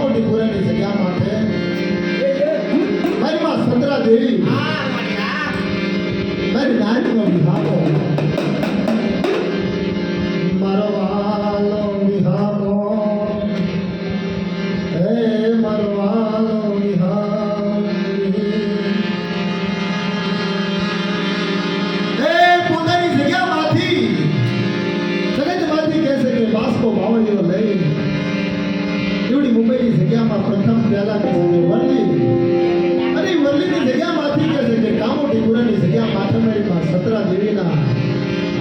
કામોટી પુરાની જગ્યા માટે મારી માં સંતરા દેવી મારી નાનીનો વિહામો મારો વાલો વિહામો હે મારો વાલો વિહામો હે પુરાની જગ્યામાંથી જગતમાંથી કહેશે કે વાસ્કો બાવળીઓ લઈ એવડી મુંબઈની જગ્યામાં પ્રથમ પહેલા વરલી અને વરલીની જગ્યામાંથી કહે છે કે કામોટી પુરાની જગ્યા માથે મારી માં સતરા દેવીના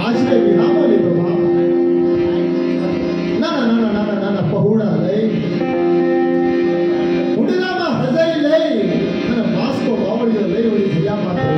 આશરે વિરામો લીધો બાપ નાના પહોળા લઈ ઉડલામાં હજાઈ લઈ અને વાસ્કો બાવળીઓ લઈ એવડી જગ્યા માથે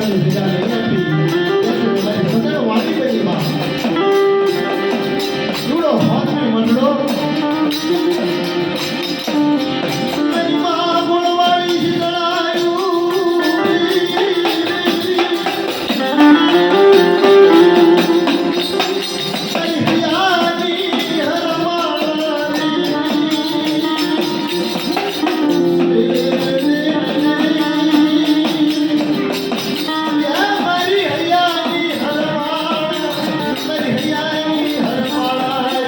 મારી સજા નહીં આપી ત્યાં સુધી મારી સજા વાળી ગઈ માં જુડો હાથની મંડળો મારી માં ગોળવાળી શીતળાયું મારી હિયાની હરમાળા